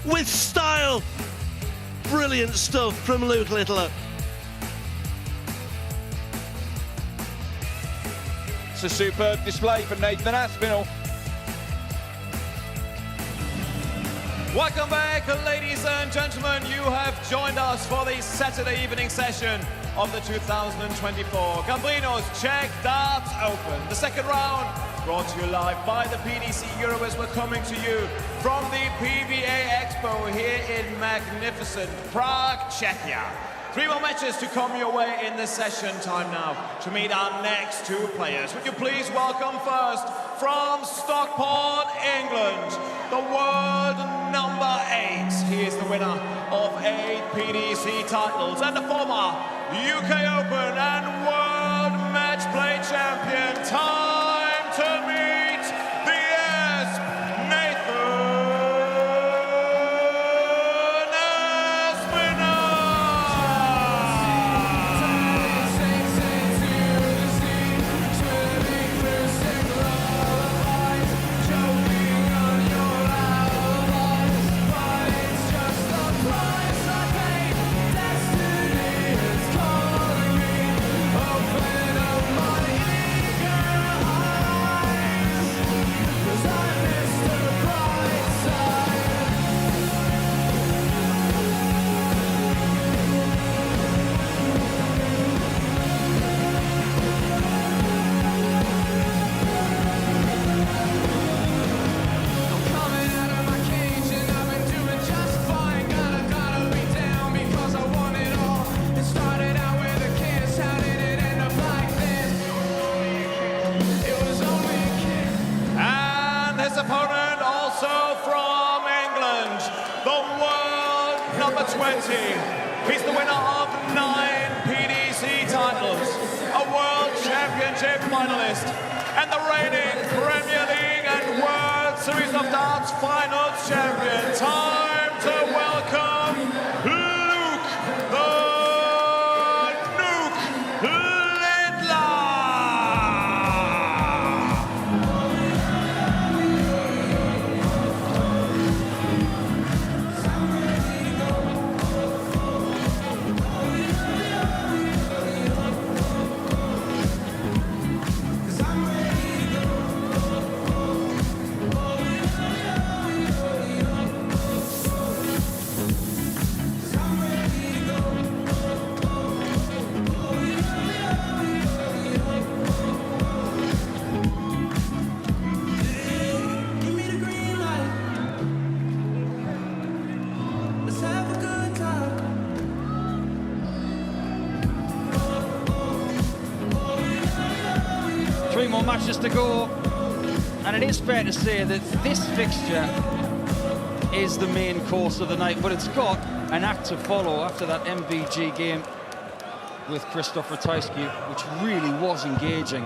with style. Brilliant stuff from Luke Littler. It's a superb display from Nathan Aspinall. Welcome back, ladies and gentlemen. You have joined us for the Saturday evening session of the 2024 Gambrinus Czech Darts Open. The second round brought to you live by the PDC Eurobus. We're coming to you from the PBA Expo here in magnificent Prague, Czechia. 3 more matches to come your way in this session. Time now to meet our next 2 players. Would you please welcome first from Stockport, England, the world number 8. He is the winner of 8 PDC titles and the former UK Open and World Match Play champion. Time to meet the Asp, Nathan Aspinall. Opponent also from England, the world number 20. He's the winner of 9 PDC titles, a World Championship finalist, and the reigning Premier League and World Series of Darts Finals champion. Time to welcome Luke the Nuke Littler. Three more matches to go, and it is fair to say that this fixture is the main course of the night, but it's got an act to follow after that MVG game with Christoph Ratajski, which really was engaging.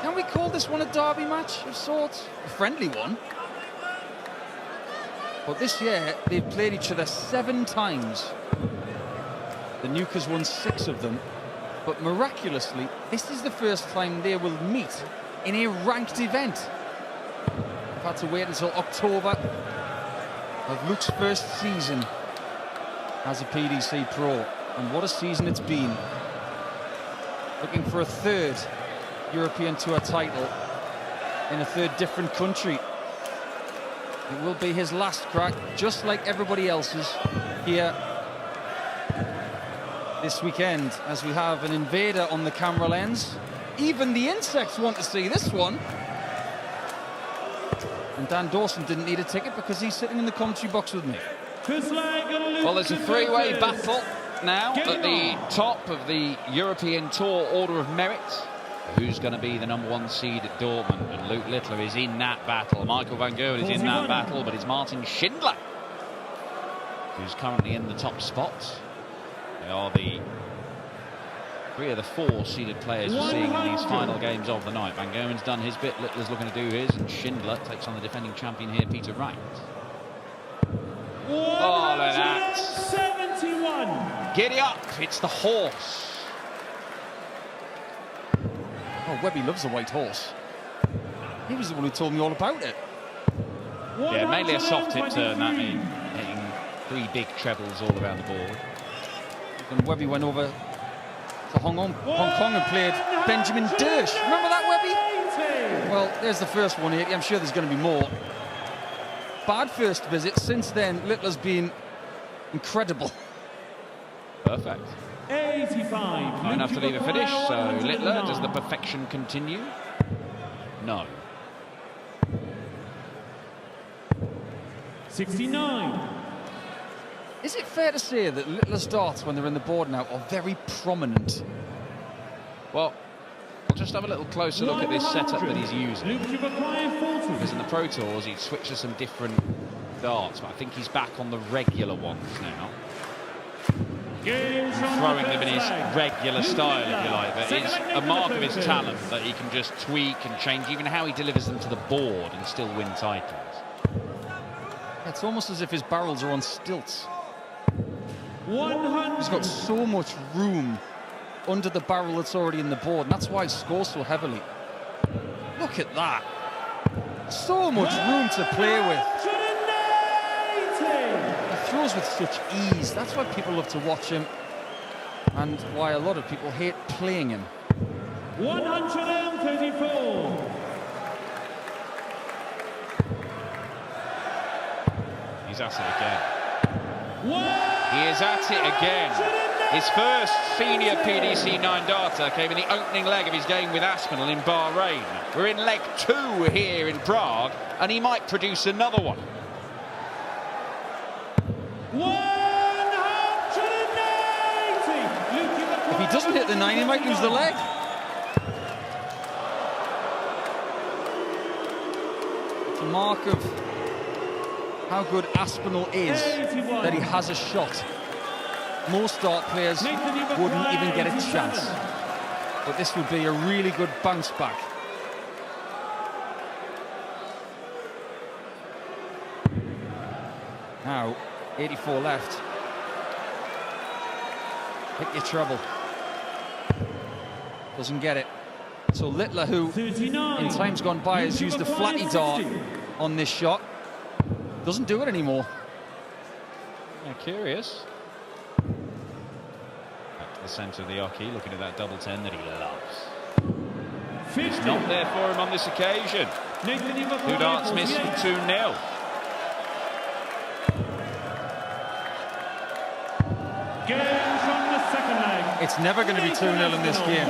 Can we call this one a derby match of sorts? A friendly one. But this year, they've played each other 7 times. The Nuke has won 6 of them. But miraculously, this is the first time they will meet in a ranked event. I've had to wait until October of Luke's first season as a PDC Pro. And what a season it's been. Looking for a 3rd European Tour title in a 3rd different country. It will be his last crack, just like everybody else's here this weekend, as we have an invader on the camera lens. Even the insects want to see this one. And Dan Dawson didn't need a ticket because he's sitting in the commentary box with me. Well, there's a 3-way battle now at the top of the European Tour Order of Merit. Who's going to be the #1 seed at Dortmund? And Luke Littler is in that battle. Michael van Gerwen is in that battle, but it's Martin Schindler who's currently in the top spot. They are the 3 of the 4 seeded players we're seeing in these final games of the night. Van Gerwen's done his bit, Littler's looking to do his, and Schindler takes on the defending champion here, Peter Wright. Oh, look at that. 71. Giddy up, it's the horse. Oh, Webby loves the white horse. He was the one who told me all about it. Yeah, mainly a soft hit turn, that mean, hitting 3 big trebles all around the board. And Webby went over to Hong Kong and played Benjamin Dersh. Remember that, Webby? Well, there's the first 180. I'm sure there's going to be more. Bad first visit. Since then, Littler's been incredible. Perfect. 85. Not enough to leave a finish, so Littler, does the perfection continue? No. 69. Is it fair to say that Littler's darts, when they're in the board now, are very prominent? Well, we'll just have a little closer look at this setup that he's using. Because in the Pro Tours, he'd switched to some different darts, but I think he's back on the regular ones now. Throwing them in his regular style, if you like, but it's a mark of his talent that he can just tweak and change even how he delivers them to the board and still win titles. It's almost as if his barrels are on stilts. 100. He's got so much room under the barrel that's already in the board, and that's why he scores so heavily. Look at that. So much room to play with. He throws with such ease. That's why people love to watch him, and why a lot of people hate playing him. 134. He's at it again. He is at it again. His first senior PDC 9 darter came in the opening leg of his game with Aspinall in Bahrain. We're in leg 2 here in Prague, and he might produce another one. 180. If he doesn't hit the 9, he might lose the leg. It's a mark of how good Aspinall is that he has a shot. Most dart players wouldn't even get a chance. But this would be a really good bounce back. Now, 84 left. Pick your treble. Doesn't get it. So Littler, who in times gone by has used the flatty dart on this shot, doesn't do it anymore. Yeah, curious. Back to the centre of the hockey, looking at that double 10 that he loves. It's not there for him on this occasion. 2 darts missed for 2-0. It's never going to be 2-0 in this game.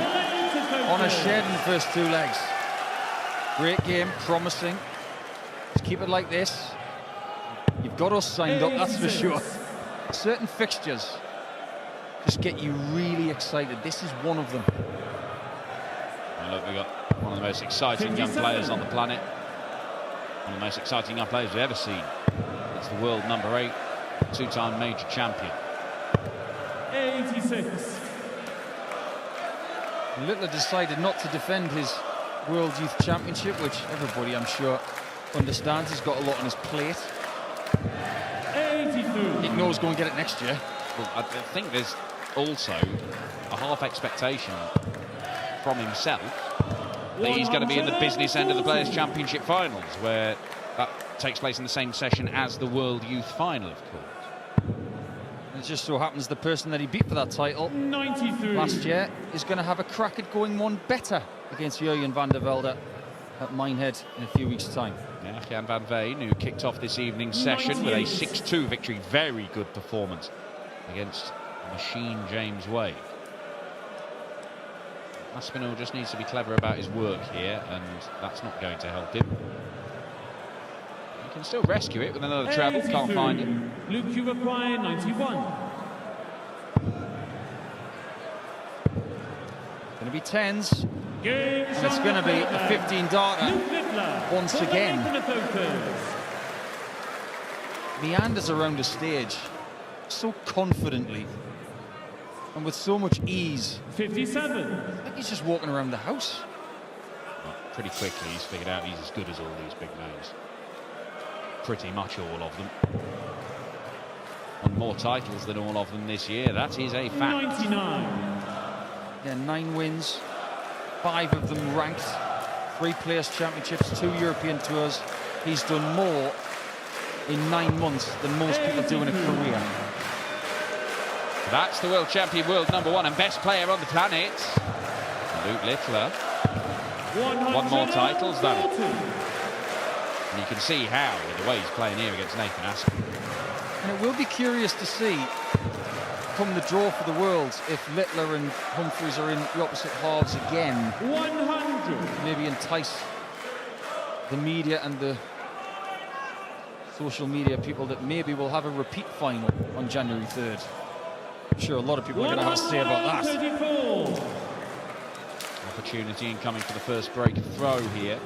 On a shed in the first 2 legs. Great game, promising. Just keep it like this. You've got us signed up, that's for sure. Certain fixtures just get you really excited. This is one of them. And look, we've got one of the most exciting young players on the planet. One of the most exciting young players we've ever seen. It's the world number 8, 2-time major champion. 86. Littler decided not to defend his World Youth Championship, which everybody, I'm sure, understands. He's got a lot on his plate. 82. He can always go and get it next year. Well, I think there's also a half expectation from himself that he's going to be in the business end of the Players' Championship finals, where that takes place in the same session as the World Youth Final, of course. It just so happens the person that he beat for that title 93. last year is going to have a crack at going one better against Jurjen van der Velde at Minehead in a few weeks' time. Yeah, Jan van Veen, who kicked off this evening's session with a 6-2 victory. Very good performance against Machine James Wade. Aspinall just needs to be clever about his work here, and that's not going to help him. He can still rescue it with another treble, can't find it. Luke, you require 91. Going to be 10s, Game and it's going to be a 15-darter once again. Meanders around the stage so confidently and with so much ease. 57. Like he's just walking around the house. Well, pretty quickly he's figured out he's as good as all these big names. Pretty much all of them. Won more titles than all of them this year. That is a fact. 99. Yeah, 9 wins, 5 of them ranked, 3 Players' Championships, 2 European Tours. He's done more in 9 months than most people do in a career. That's the world champion, world number 1 and best player on the planet, Luke Littler. 1 more titles than it. And you can see how, with the way he's playing here against Nathan Aspinall. And it will be curious to see, come the draw for the Worlds, if Littler and Humphries are in the opposite halves again. 100. Maybe entice the media and the social media people that maybe we'll have a repeat final on January 3rd. I'm sure a lot of people are going to have a say about that. 134. Opportunity incoming for the first break of throw here.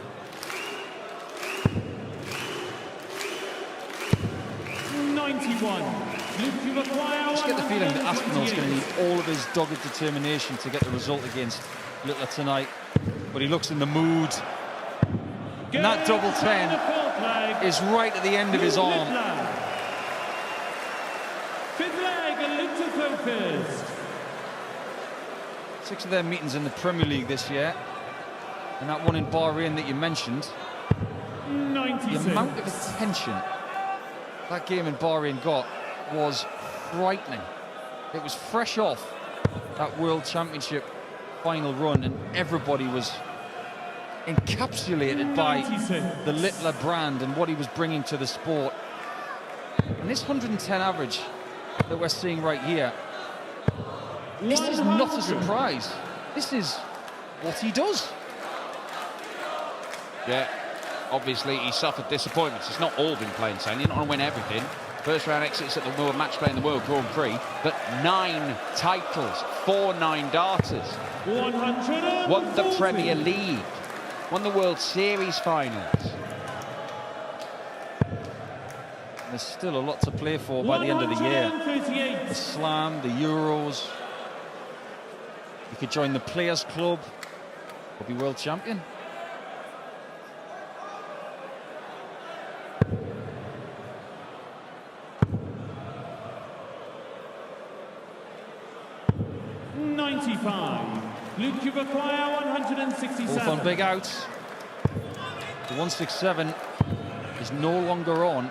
I just get the feeling that Aspinall's going to need all of his dogged determination to get the result against Littler tonight. But he looks in the mood. And that double 10 is right at the end of his arm. Fifth leg, and Luke to throw first. 6 of their meetings in the Premier League this year. And that one in Bahrain that you mentioned. 96. The amount of attention that game in Bahrain got was frightening. It was fresh off that World Championship final run, and everybody was encapsulated by the Littler brand and what he was bringing to the sport. And this 110 average that we're seeing right here, this is not a surprise. This is what he does. Yeah, obviously he suffered disappointments. It's not all been plain sailing. You're not going to win everything. First round exits at the World Match Play in the World Grand Prix, but 9 titles, 4 9-darters. 140. Won the Premier League, won the World Series finals. There's still a lot to play for by the end of the year. 138. The Slam, the Euros. You could join the Players Club or be world champion. Luke, you require 167. Both on big outs. The 167 is no longer on.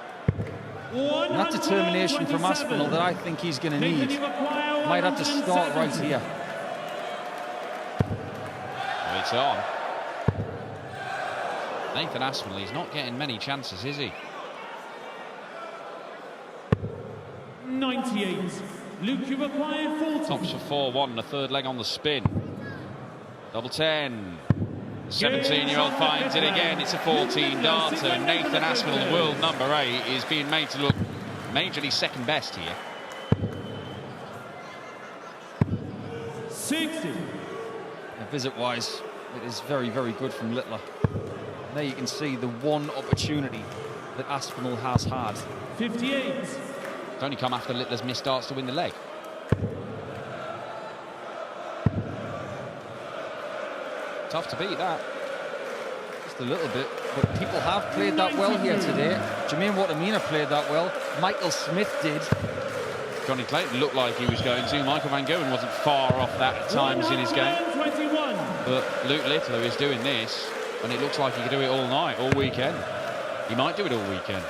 And that determination from Aspinall that I think he's going to need might have to start right here. Well, it's on. Nathan Aspinall, he's not getting many chances, is he? 98. Luke, you require 40. Tops for 4-1, the third leg on the spin. Double 10. The 17-year-old finds it again. It's a 14-darter. And Nathan Aspinall, world number 8, is being made to look majorly second best here. 60. Visit-wise, it is very, very good from Littler. There you can see the one opportunity that Aspinall has had. 58. It's only come after Littler's missed darts to win the leg. Tough to beat that. Just a little bit, but people have played that well here today. Jermaine Watermina played that well. Michael Smith did. Johnny Clayton looked like he was going to. Michael Van Gogh wasn't far off that at times in his game. 21. But Luke Littler is doing this, and it looks like he could do it all night, all weekend. He might do it all weekend.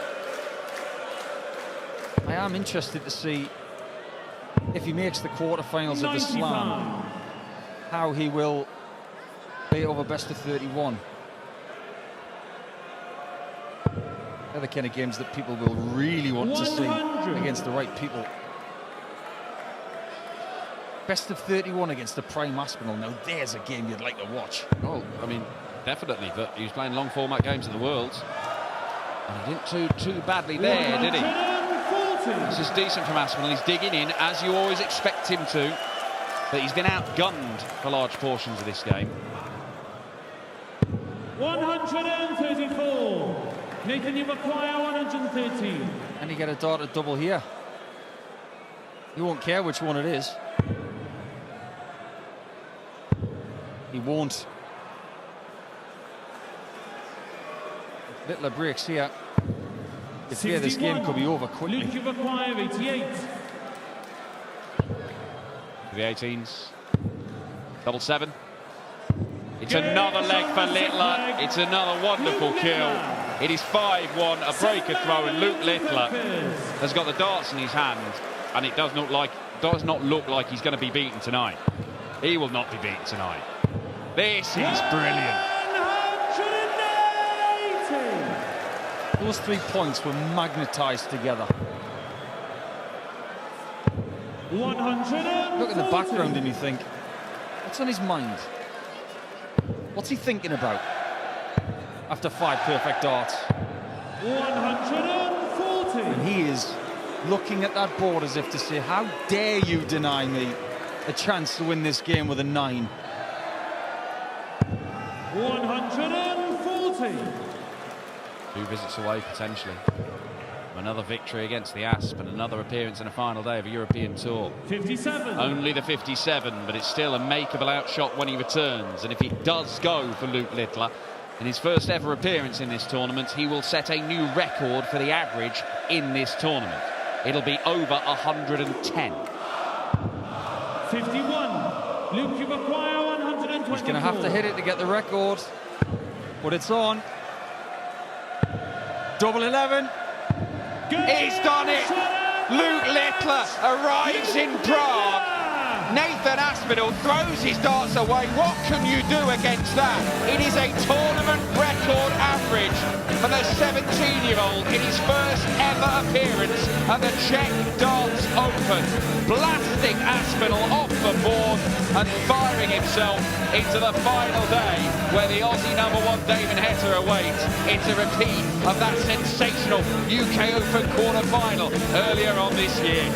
I am interested to see if he makes the quarterfinals of the Slam, how he will play over best of 31. They're the kind of games that people will really want to see against the right people. Best of 31 against the prime Aspinall. Now there's a game you'd like to watch. Oh, I mean, definitely, but he was playing long format games at the Worlds. And he didn't do too badly there, did he? This is decent from Aspinall. He's digging in, as you always expect him to. But he's been outgunned for large portions of this game. 134. Nathan, you require 113. And you get a darter double here. He won't care which one it is. He won't. If Littler breaks here, it's here this game could be over quickly. Luke, you require 88. The 18s. Double 7. It's another leg for Littler. It's another wonderful kill. It is 5-1, a breaker throw, and Luke Littler has got the darts in his hand, and it does not look like he's going to be beaten tonight. He will not be beaten tonight. This is brilliant. 180. Those 3 points were magnetised together. 140. Look at the background and you think, what's on his mind? What's he thinking about after 5 perfect darts? 140. And he is looking at that board as if to say, how dare you deny me a chance to win this game with a 9? 140. 2 visits away potentially. Another victory against the Asp and another appearance in a final day of a European Tour. 57. Only the 57, but it's still a makeable outshot when he returns. And if it does go for Luke Littler, in his first ever appearance in this tournament, he will set a new record for the average in this tournament. It'll be over 110. 51. Luke, you acquire 124. He's going to have to hit it to get the record, but it's on. Double 11. He's done it! Luke Littler arrives in Prague. Nathan Aspinall throws his darts away. What can you do against that? It is a tournament record average for the 17-year-old in his first ever appearance at the Czech Darts Open. Blasting Aspinall off the board and firing himself into the final day where the Aussie #1 Damon Heta awaits. It's a repeat of that sensational UK Open quarter-final earlier on this year.